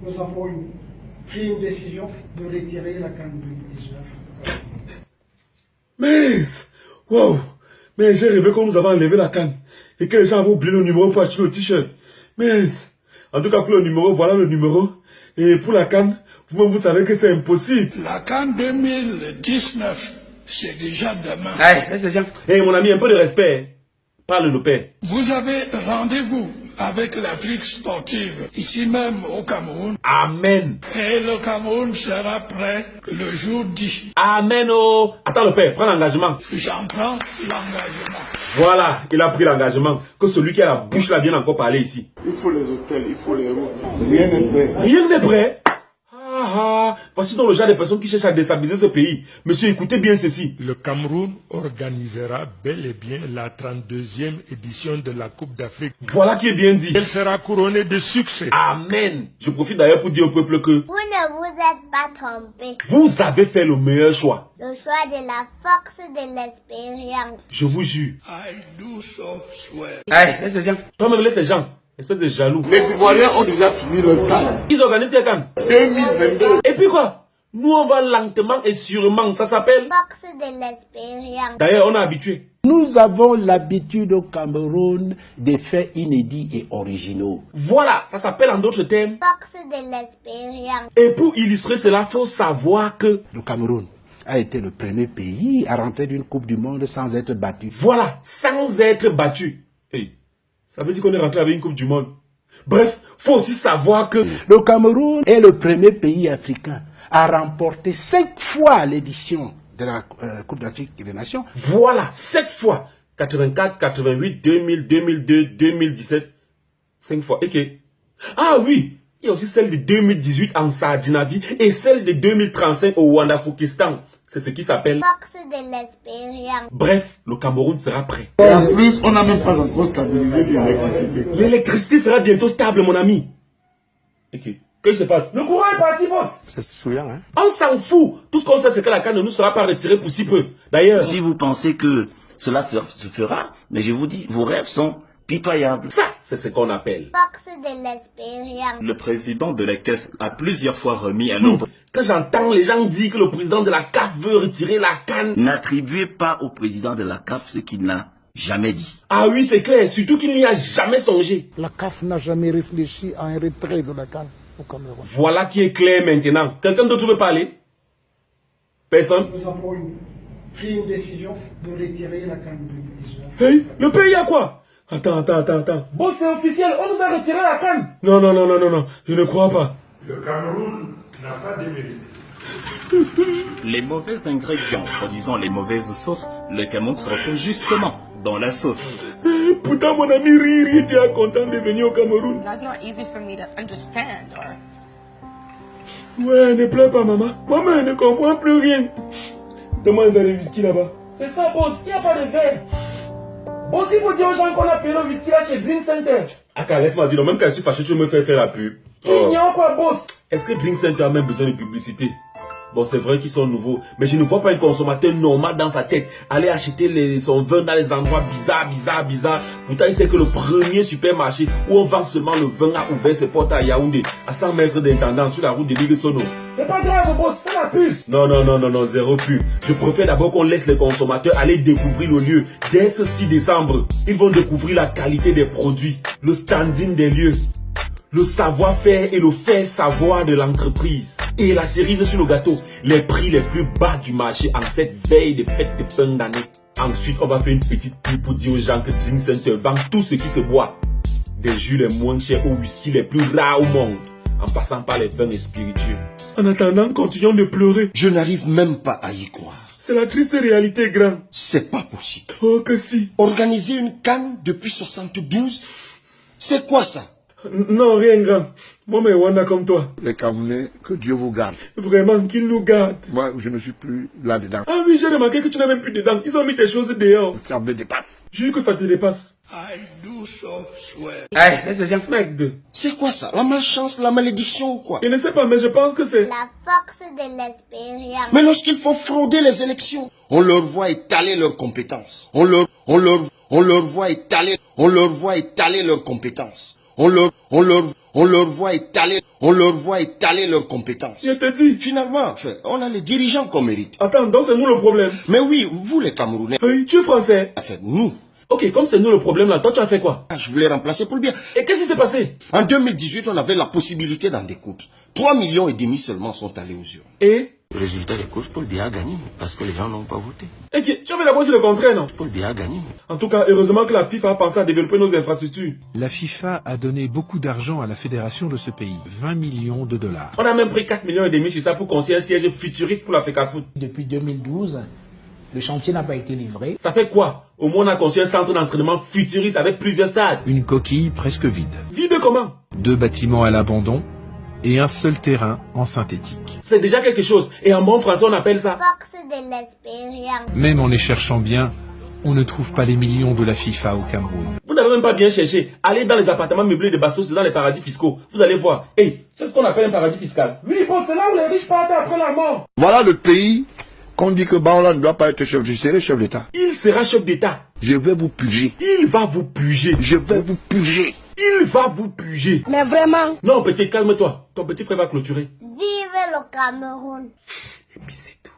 nous avons pris une décision de retirer la CAN 2019. Mais, wow, mais j'ai rêvé qu'on nous avait enlevé la CAN et que les gens avaient oublié le numéro pour acheter le t-shirt. Mais, en tout cas pour le numéro, voilà le numéro. Et pour la CAN, vous-même vous savez que c'est impossible. La CAN 2019, c'est déjà demain. Hey, laisse les gens. Hey, mon ami, un peu de respect. Parle le père. Vous avez rendez-vous avec l'Afrique sportive, ici même au Cameroun. Amen. Et le Cameroun sera prêt le jour 10. Amen, oh. Attends le père, prends l'engagement. J'en prends l'engagement. Voilà, il a pris l'engagement. Que celui qui a la bouche là vienne encore parler ici. Il faut les hôtels, il faut les routes. Rien n'est prêt. Rien n'est prêt. Voici donc le genre de personnes qui cherchent à déstabiliser ce pays. Monsieur, écoutez bien ceci. Le Cameroun organisera bel et bien la 32e édition de la Coupe d'Afrique. Voilà qui est bien dit. Elle sera couronnée de succès. Amen. Je profite d'ailleurs pour dire au peuple que vous ne vous êtes pas trompé. Vous avez fait le meilleur choix. Le choix de la force de l'expérience. Je vous jure. I do so swear. Hey, laisse les gens. Toi-même laisse les gens. Espèce de jaloux. Les Ivoiriens ont déjà fini le stade. Ils organisent quelqu'un. 2022. Et puis quoi? Nous on va lentement et sûrement. Ça s'appelle Force de l'expérience. D'ailleurs on est habitué. Nous avons l'habitude au Cameroun des faits inédits et originaux. Voilà, ça s'appelle en d'autres termes. Force de l'expérience. Et pour illustrer cela, faut savoir que Le Cameroun a été le premier pays à rentrer d'une Coupe du Monde sans être battu. voilà, sans être battu. Hey, ça veut dire qu'on est rentré avec une Coupe du Monde. Bref, faut aussi savoir que Le Cameroun est le premier pays africain à remporter 5 fois l'édition de la Coupe d'Afrique des Nations. voilà, 7 fois. 84, 88, 2000, 2002, 2017. 5 fois. Ok. Ah oui, il y a aussi celle de 2018 en Sardinavie et celle de 2035 au Wandafukistan. C'est ce qui s'appelle... Force de l'expérience. Bref, le Cameroun sera prêt. Et en plus, on n'a même pas encore stabilisé l'électricité. L'électricité sera bientôt stable, mon ami. Ok. Qu'est-ce qui se passe? Le courant est parti, boss. C'est souillant, hein? On s'en fout. Tout ce qu'on sait, c'est que la CAN ne nous sera pas retirée pour si peu. D'ailleurs, Si vous pensez que cela se fera, mais je vous dis, vos rêves sont pitoyables. ça, c'est ce qu'on appelle. Force de l'expérience. Le président de la CAF a plusieurs fois remis un ordre. Quand j'entends les gens dire que le président de la CAF veut retirer la CAN. N'attribuez pas au président de la CAF ce qu'il n'a jamais dit. Ah oui, c'est clair. Surtout qu'il n'y a jamais songé. La CAF n'a jamais réfléchi à un retrait de la CAN au Cameroun. Voilà qui est clair maintenant. Quelqu'un d'autre veut parler? Personne? Nous avons pris une décision de retirer la CAN 2019. Hey, le pays a quoi? Attends. Bon, c'est officiel. On nous a retiré la CAN. Non. Je ne crois pas. Le Cameroun n'a pas démérité. Les mauvais ingrédients, produisant les mauvaises sauces, le Cameroun se retrouve justement dans la sauce. Pourtant, mon ami Riri était content de venir au Cameroun. That's not easy for me to understand. Ouais, ne pleure pas, maman. Maman, elle ne comprend plus rien. Donne-moi un verre de whisky là-bas. C'est ça, boss. Il n'y a pas de verre. Boss, il faut dire aux gens qu'on a payé le whisky là chez Drink Center. Ah, laisse-moi dire, même quand je suis fâché, tu me fais faire la pub. Tu ignores quoi, boss? Est-ce que Drink Center a même besoin de publicité? Bon, c'est vrai qu'ils sont nouveaux, mais je ne vois pas un consommateur normal dans sa tête aller acheter son vin dans les endroits bizarres. Pourtant, il sait que le premier supermarché où on vend seulement le vin a ouvert ses portes à Yaoundé, à 100 mètres d'intendance sur la route de Ligue-Sono. C'est pas grave, boss, fais la pub. Non, zéro pub. Je préfère d'abord qu'on laisse les consommateurs aller découvrir le lieu. Dès ce 6 décembre, ils vont découvrir la qualité des produits, le standing des lieux, le savoir-faire et le faire-savoir de l'entreprise. Et la cerise sur le gâteau, les prix les plus bas du marché en cette veille de fête de fin d'année. Ensuite, on va faire une petite pub pour dire aux gens que Drink Center vend tout ce qui se boit. Des jus les moins chers aux whisky les plus rares au monde, en passant par les vins et spiritueux. En attendant, continuons de pleurer. Je n'arrive même pas à y croire. C'est la triste réalité, grand. C'est pas possible. Oh que si. Organiser une CAN depuis 72, c'est quoi ça? Non, rien, grand. Moi, mais Wanda comme toi. Les Camerounais, que Dieu vous garde. Vraiment, qu'il nous garde. Moi, je ne suis plus là-dedans. Ah oui, j'ai remarqué que tu n'as même plus dedans. Ils ont mis tes choses dehors. Ça me dépasse. Jure que ça te dépasse. I do so swear. Hey, laisse les gens. Mec, C'est quoi ça? La malchance, la malédiction ou quoi? je ne sais pas, mais je pense que c'est... La force de l'expérience. Mais lorsqu'il faut frauder les élections, on leur voit étaler leurs compétences. On leur voit étaler leurs compétences. On leur On leur voit étaler leurs compétences. Je te dis. Finalement, on a les dirigeants qu'on mérite. Attends, donc c'est nous le problème. Mais oui, vous les Camerounais. Oui, tu es français. En fait, nous. Ok, comme c'est nous le problème là, toi tu as fait quoi? Je voulais remplacer Paul Biya. Et qu'est-ce qui s'est passé? En 2018, on avait la possibilité d'en découdre. 3,5 millions seulement sont allés aux urnes. Et? Le résultat des courses, Paul Biya a gagné parce que les gens n'ont pas voté. Et tu avais d'abord dit le contraire, non? Paul Biya a gagné. En tout cas, heureusement que la FIFA a pensé à développer nos infrastructures. La FIFA a donné beaucoup d'argent à la fédération de ce pays, 20 millions de dollars. On a même pris 4,5 millions sur ça pour construire un siège futuriste pour l'Africa Foot. Depuis 2012, le chantier n'a pas été livré. Ça fait quoi? Au moins on a construit un centre d'entraînement futuriste avec plusieurs stades. Une coquille presque vide. Vide comment? 2 bâtiments à l'abandon et un seul terrain en synthétique. C'est déjà quelque chose. Et en bon français, on appelle ça Force de l'expérience. Même en les cherchant bien, on ne trouve pas les millions de la FIFA au Cameroun. Vous n'avez même pas bien cherché. Allez dans les appartements meublés de Bassos, dans les paradis fiscaux. Vous allez voir. Hey, c'est ce qu'on appelle un paradis fiscal. Oui, bon, c'est là où les riches partent après la mort. Voilà le pays qu'on dit que Baola ne doit pas être chef. Je serai chef d'État. Il sera chef d'État. Je vais vous puger. Il va vous puger. Je vais vous puger. Il va vous puger. Mais vraiment. Non, petit, calme-toi. Ton petit frère va clôturer. Vive le Cameroun. Et puis c'est tout.